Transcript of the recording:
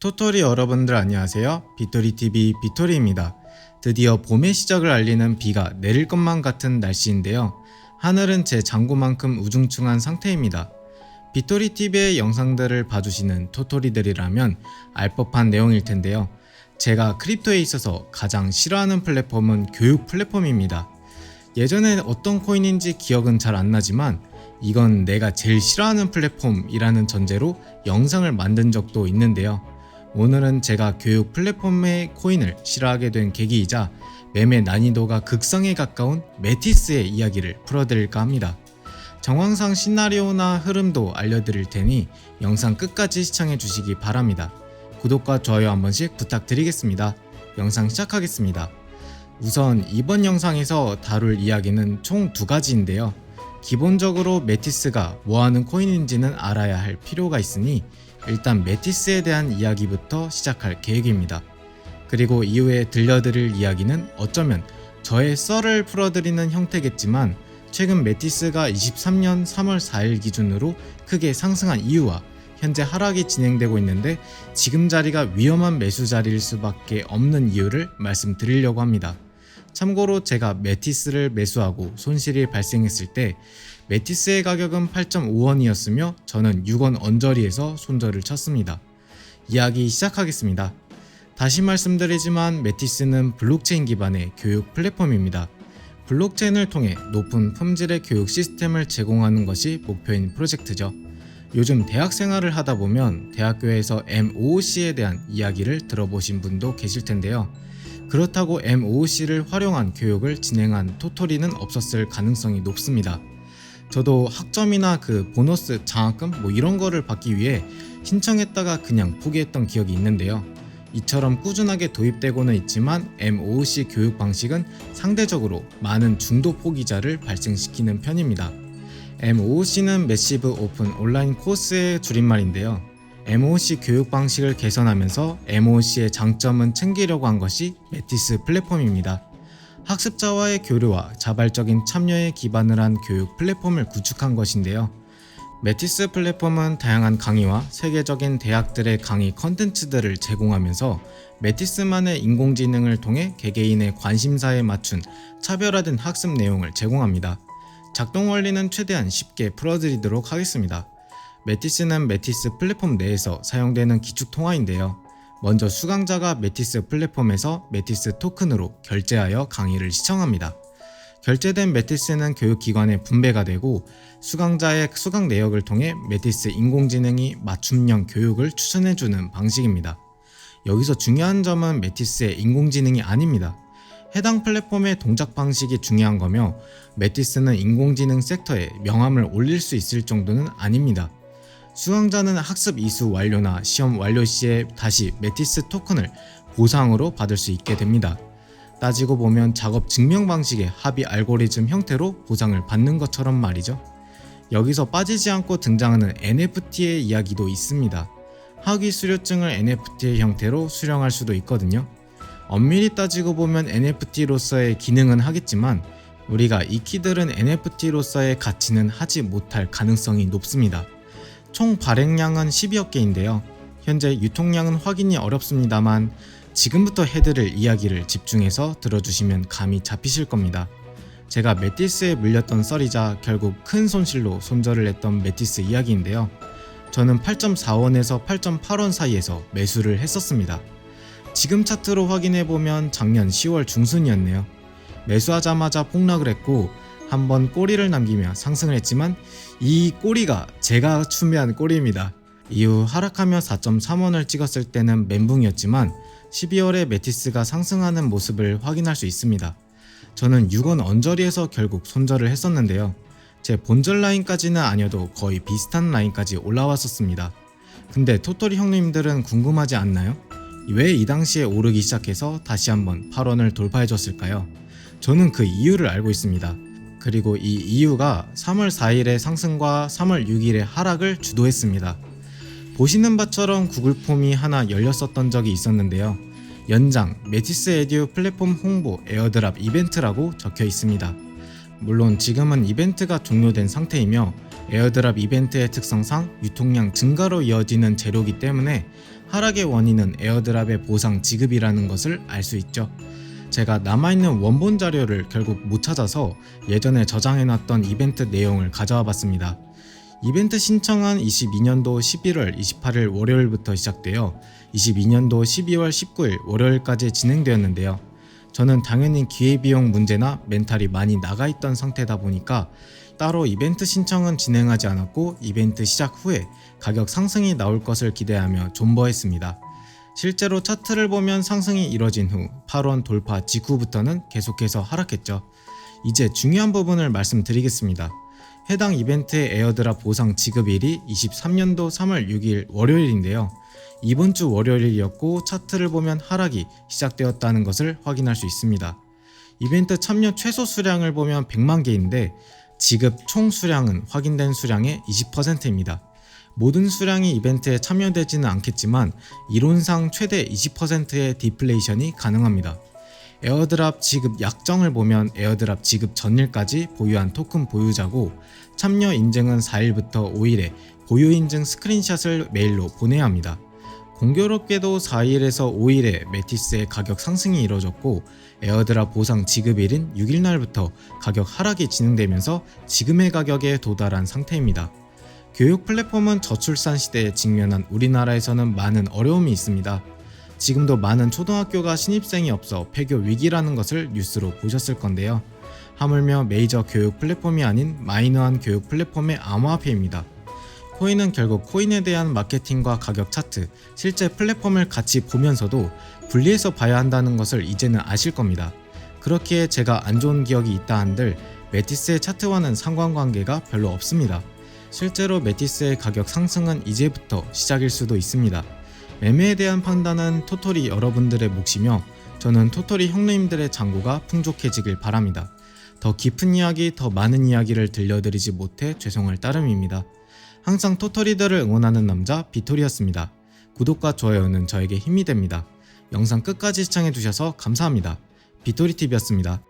토토리 여러분들 안녕하세요. 비토리TV 비토리입니다. 드디어 봄의 시작을 알리는 비가 내릴 것만 같은 날씨인데요. 하늘은 제 장구만큼 우중충한 상태입니다. 비토리TV의 영상들을 봐주시는 토토리들이라면 알 법한 내용일 텐데요. 제가 크립토에 있어서 가장 싫어하는 플랫폼은 교육 플랫폼입니다. 예전에 어떤 코인인지 기억은 잘 안 나지만 이건 내가 제일 싫어하는 플랫폼이라는 전제로 영상을 만든 적도 있는데요. 오늘은 제가 교육 플랫폼의 코인을 싫어하게 된 계기이자 매매 난이도가 극성에 가까운 메티스의 이야기를 풀어드릴까 합니다. 정황상 시나리오나 흐름도 알려드릴 테니 영상 끝까지 시청해 주시기 바랍니다. 구독과 좋아요 한 번씩 부탁드리겠습니다. 영상 시작하겠습니다. 우선 이번 영상에서 다룰 이야기는 총 두 가지인데요. 기본적으로 메티스가 뭐하는 코인인지는 알아야 할 필요가 있으니 일단 메티스에 대한 이야기부터 시작할 계획입니다. 그리고 이후에 들려드릴 이야기는 어쩌면 저의 썰을 풀어드리는 형태겠지만 최근 메티스가 23년 3월 4일 기준으로 크게 상승한 이유와 현재 하락이 진행되고 있는데 지금 자리가 위험한 매수 자리일 수밖에 없는 이유를 말씀드리려고 합니다. 참고로 제가 메티스를 매수하고 손실이 발생했을 때 메티스의 가격은 8.5원이었으며 저는 6원 언저리에서 손절을 쳤습니다. 이야기 시작하겠습니다. 다시 말씀드리지만 메티스는 블록체인 기반의 교육 플랫폼입니다. 블록체인을 통해 높은 품질의 교육 시스템을 제공하는 것이 목표인 프로젝트죠. 요즘 대학 생활을 하다 보면 대학교에서 MOOC에 대한 이야기를 들어보신 분도 계실 텐데요. 그렇다고 MOOC를 활용한 교육을 진행한 토토리는 없었을 가능성이 높습니다. 저도 학점이나 보너스 장학금 이런 거를 받기 위해 신청했다가 그냥 포기했던 기억이 있는데요. 이처럼 꾸준하게 도입되고는 있지만 MOOC 교육 방식은 상대적으로 많은 중도 포기자를 발생시키는 편입니다. MOOC는 매시브 오픈 온라인 코스의 줄임말인데요. MOOC 교육 방식을 개선하면서 MOOC의 장점은 챙기려고 한 것이 메티스 플랫폼입니다. 학습자와의 교류와 자발적인 참여에 기반을 한 교육 플랫폼을 구축한 것인데요. 메티스 플랫폼은 다양한 강의와 세계적인 대학들의 강의 컨텐츠들을 제공하면서 메티스만의 인공지능을 통해 개개인의 관심사에 맞춘 차별화된 학습 내용을 제공합니다. 작동 원리는 최대한 쉽게 풀어드리도록 하겠습니다. 메티스는 메티스 플랫폼 내에서 사용되는 기축 통화인데요. 먼저 수강자가 메티스 플랫폼에서 메티스 토큰으로 결제하여 강의를 시청합니다. 결제된 메티스는 교육기관에 분배가 되고 수강자의 수강 내역을 통해 메티스 인공지능이 맞춤형 교육을 추천해주는 방식입니다. 여기서 중요한 점은 메티스의 인공지능이 아닙니다. 해당 플랫폼의 동작 방식이 중요한 거며 메티스는 인공지능 섹터에 명함을 올릴 수 있을 정도는 아닙니다. 수강자는 학습 이수 완료나 시험 완료 시에 다시 메티스 토큰을 보상으로 받을 수 있게 됩니다. 따지고 보면 작업 증명 방식의 합의 알고리즘 형태로 보상을 받는 것처럼 말이죠. 여기서 빠지지 않고 등장하는 NFT의 이야기도 있습니다. 학위 수료증을 NFT의 형태로 수령할 수도 있거든요. 엄밀히 따지고 보면 NFT로서의 기능은 하겠지만 우리가 익히들은 NFT로서의 가치는 하지 못할 가능성이 높습니다. 총 발행량은 12억 개인데요. 현재 유통량은 확인이 어렵습니다만 지금부터 해드릴 이야기를 집중해서 들어주시면 감이 잡히실 겁니다. 제가 메티스에 물렸던 썰이자 결국 큰 손실로 손절을 했던 메티스 이야기인데요. 저는 8.4원에서 8.8원 사이에서 매수를 했었습니다. 지금 차트로 확인해보면 작년 10월 중순이었네요. 매수하자마자 폭락을 했고 한번 꼬리를 남기며 상승을 했지만 이 꼬리가 제가 추매한 꼬리입니다. 이후 하락하며 4.3원을 찍었을 때는 멘붕이었지만 12월에 메티스가 상승하는 모습을 확인할 수 있습니다. 저는 6원 언저리에서 결국 손절을 했었는데요. 제 본절 라인까지는 아니어도 거의 비슷한 라인까지 올라왔었습니다. 근데 토토리 형님들은 궁금하지 않나요? 왜 이 당시에 오르기 시작해서 다시 한번 8원을 돌파해줬을까요? 저는 그 이유를 알고 있습니다. 그리고 이 이유가 3월 4일의 상승과 3월 6일의 하락을 주도했습니다. 보시는 바처럼 구글 폼이 하나 열렸었던 적이 있었는데요. 연장 메티스 에듀 플랫폼 홍보 에어드랍 이벤트라고 적혀 있습니다. 물론 지금은 이벤트가 종료된 상태이며 에어드랍 이벤트의 특성상 유통량 증가로 이어지는 재료이기 때문에 하락의 원인은 에어드랍의 보상 지급이라는 것을 알 수 있죠. 제가 남아있는 원본 자료를 결국 못 찾아서 예전에 저장해놨던 이벤트 내용을 가져와 봤습니다. 이벤트 신청은 22년도 11월 28일 월요일부터 시작되어 22년도 12월 19일 월요일까지 진행되었는데요. 저는 당연히 기회비용 문제나 멘탈이 많이 나가있던 상태다 보니까 따로 이벤트 신청은 진행하지 않았고 이벤트 시작 후에 가격 상승이 나올 것을 기대하며 존버했습니다. 실제로 차트를 보면 상승이 이뤄진 후 8원 돌파 직후부터는 계속해서 하락했죠. 이제 중요한 부분을 말씀드리겠습니다. 해당 이벤트의 에어드랍 보상 지급일이 23년도 3월 6일 월요일인데요. 이번 주 월요일이었고 차트를 보면 하락이 시작되었다는 것을 확인할 수 있습니다. 이벤트 참여 최소 수량을 보면 100만 개인데 지급 총 수량은 확인된 수량의 20%입니다. 모든 수량이 이벤트에 참여되지는 않겠지만 이론상 최대 20%의 디플레이션이 가능합니다. 에어드랍 지급 약정을 보면 에어드랍 지급 전일까지 보유한 토큰 보유자고 참여 인증은 4일부터 5일에 보유 인증 스크린샷을 메일로 보내야 합니다. 공교롭게도 4일에서 5일에 메티스의 가격 상승이 이뤄졌고 에어드랍 보상 지급일인 6일 날부터 가격 하락이 진행되면서 지금의 가격에 도달한 상태입니다. 교육 플랫폼은 저출산 시대에 직면한 우리나라에서는 많은 어려움이 있습니다. 지금도 많은 초등학교가 신입생이 없어 폐교 위기라는 것을 뉴스로 보셨을 건데요. 하물며 메이저 교육 플랫폼이 아닌 마이너한 교육 플랫폼의 암호화폐입니다. 코인은 결국 코인에 대한 마케팅과 가격 차트, 실제 플랫폼을 같이 보면서도 분리해서 봐야 한다는 것을 이제는 아실 겁니다. 그렇기에 제가 안 좋은 기억이 있다 한들 메티스의 차트와는 상관관계가 별로 없습니다. 실제로 메티스의 가격 상승은 이제부터 시작일 수도 있습니다. 매매에 대한 판단은 토토리 여러분들의 몫이며 저는 토토리 형님들의 장고가 풍족해지길 바랍니다. 더 깊은 이야기, 더 많은 이야기를 들려드리지 못해 죄송할 따름입니다. 항상 토토리들을 응원하는 남자 비토리였습니다. 구독과 좋아요는 저에게 힘이 됩니다. 영상 끝까지 시청해주셔서 감사합니다. 비토리TV였습니다.